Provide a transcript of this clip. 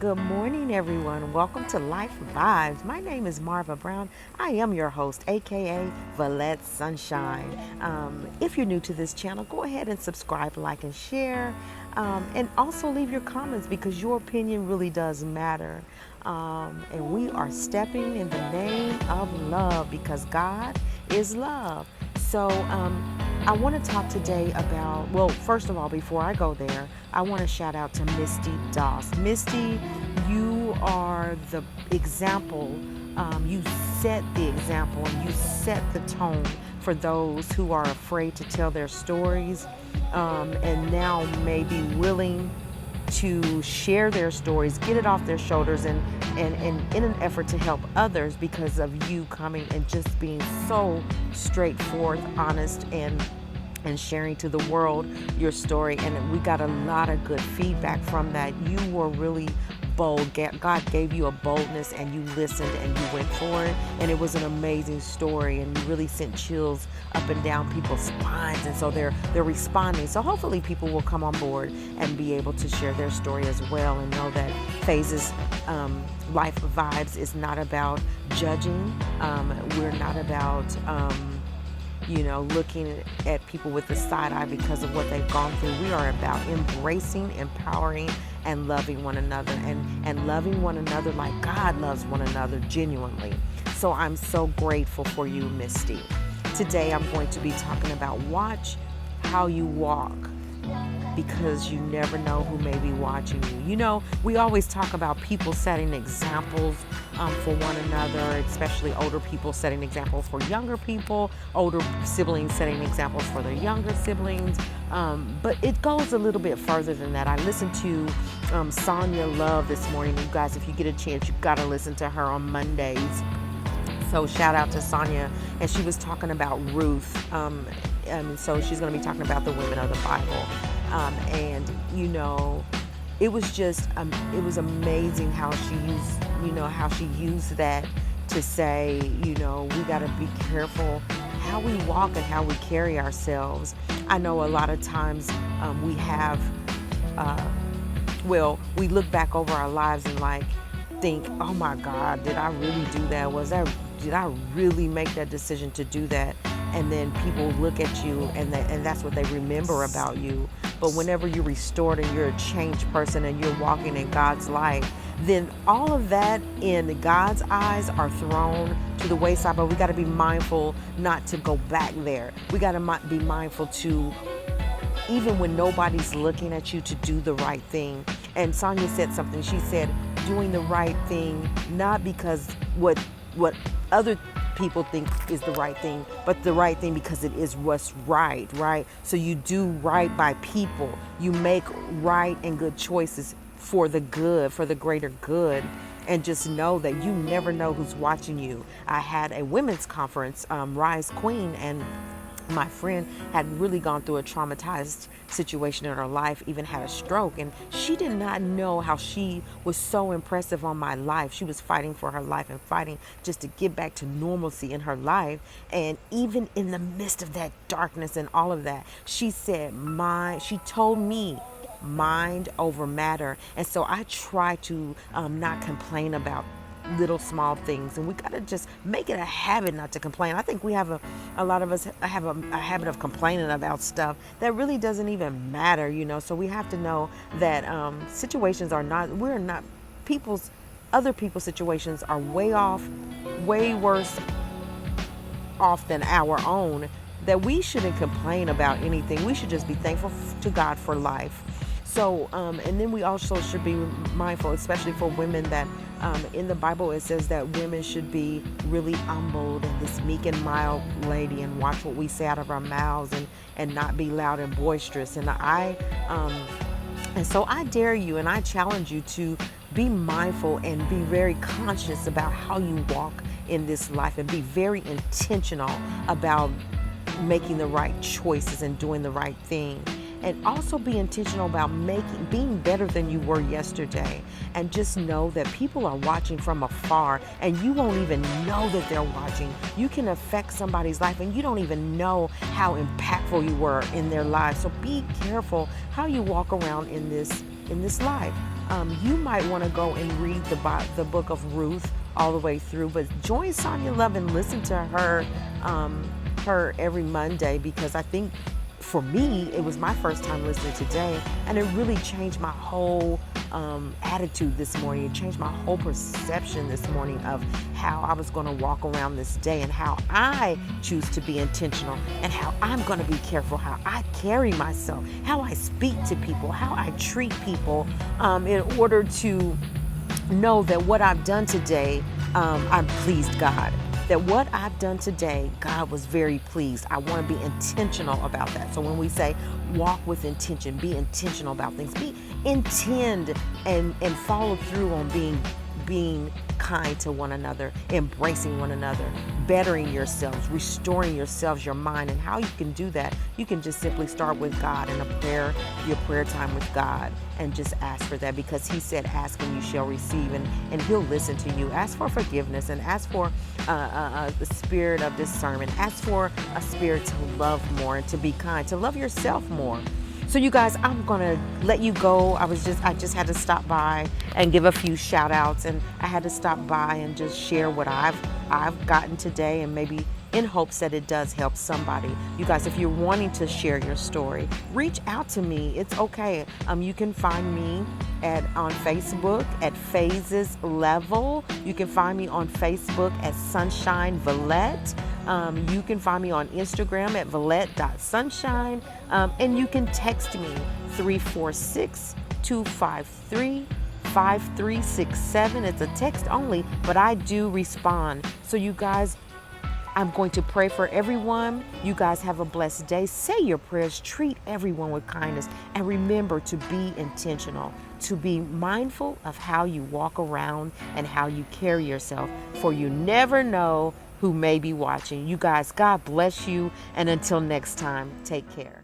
Good morning, everyone. Welcome to Life Vibes. My name is Marva Brown. I am your host, aka Valette Sunshine. If you're new to this channel, go ahead and subscribe, like, and share. And also leave your comments because your opinion really does matter. And we are stepping in the name of love because God is love. So, I want to talk today about, well, first of all, before I go there, I want to shout out to Misty Doss. Misty, you are the example. You set the example and you set the tone for those who are afraid to tell their stories and now may be willing to share their stories, get it off their shoulders, and in an effort to help others because of you coming and just being so straightforward, honest, and sharing to the world your story. And we got a lot of good feedback from that. You were really bold. God gave you a boldness and you listened and you went for it. And it was an amazing story and you really sent chills up and down people's spines. And so they're responding. So hopefully people will come on board and be able to share their story as well and know that Phases Life Vibes is not about judging. We're not about looking at people with the side eye because of what they've gone through. We are about embracing, empowering, and loving one another and loving one another like God loves one another genuinely. So I'm so grateful for you, Misty. Today I'm going to be talking about watch how you walk because you never know who may be watching you. We always talk about people setting examples for one another, especially older people setting examples for younger people, older siblings setting examples for their younger siblings. But it goes a little bit further than that. I listened to Sonia Love this morning. You guys, if you get a chance, you've got to listen to her on Mondays. So shout out to Sonia. And she was talking about Ruth. So she's going to be talking about the women of the Bible. It was just, it was amazing how she used that to say, we got to be careful how we walk and how we carry ourselves. I know a lot of times we have, we look back over our lives and think, oh my God, did I really do that? Did I really make that decision to do that? And then people look at you and that's what they remember about you. But whenever you're restored and you're a changed person and you're walking in God's light, then all of that in God's eyes are thrown to the wayside. But we got to be mindful not to go back there. We got to be mindful to, even when nobody's looking at you, to do the right thing. And Sonia said something. She said, doing the right thing, not because what other people think is the right thing, but the right thing because it is what's right? So you do right by people. You make right and good choices for the good, for the greater good. And just know that you never know who's watching you. I had a women's conference, Rise Queen, and my friend had really gone through a traumatized situation in her life, even had a stroke, and she did not know how she was so impressive on my life. She was fighting for her life and fighting just to get back to normalcy in her life. And even in the midst of that darkness and all of that, she said, she told me, mind over matter. And so I try to not complain about little small things, and we got to just make it a habit not to complain. I think we have a lot of us have a habit of complaining about stuff that really doesn't even matter, so we have to know that situations are not, we're not other people's situations are way worse off than our own, that we shouldn't complain about anything. We should just be thankful to God for life. So, and then we also should be mindful, especially for women, that in the Bible it says that women should be really humbled and this meek and mild lady, and watch what we say out of our mouths and not be loud and boisterous. And so I dare you and I challenge you to be mindful and be very conscious about how you walk in this life, and be very intentional about making the right choices and doing the right thing. And also be intentional about being better than you were yesterday. And just know that people are watching from afar and you won't even know that they're watching. You can affect somebody's life and you don't even know how impactful you were in their lives. So be careful how you walk around in this life. You might want to go and read the book of Ruth all the way through, but join Sonia Love and listen to her every Monday, because I think for me, it was my first time listening today, and it really changed my whole attitude this morning. It changed my whole perception this morning of how I was going to walk around this day, and how I choose to be intentional, and how I'm going to be careful how I carry myself, how I speak to people, how I treat people, in order to know that what I've done today, I've pleased God. That what I've done today, God was very pleased. I want to be intentional about that. So when we say walk with intention, be intentional about things, intend and follow through on being kind to one another, embracing one another, bettering yourselves, restoring yourselves, your mind. And how you can do that, you can just simply start with God in your prayer time with God, and just ask for that, because he said, ask and you shall receive, and he'll listen to you. Ask for forgiveness, and ask for the spirit of discernment. Ask for a spirit to love more and to be kind, to love yourself more. So you guys, I'm gonna let you go. I just had to stop by and give a few shout outs, and I had to stop by and just share what I've gotten today, and maybe in hopes that it does help somebody. You guys, if you're wanting to share your story, reach out to me. It's okay. You can find me on Facebook at Phases Level. You can find me on Facebook at Sunshine Valette. You can find me on Instagram at valette.sunshine. And you can text me 346-253-5367. It's a text only, but I do respond. So you guys, I'm going to pray for everyone. You guys have a blessed day. Say your prayers. Treat everyone with kindness. And remember to be intentional, to be mindful of how you walk around and how you carry yourself, for you never know who may be watching. You guys, God bless you. And until next time, take care.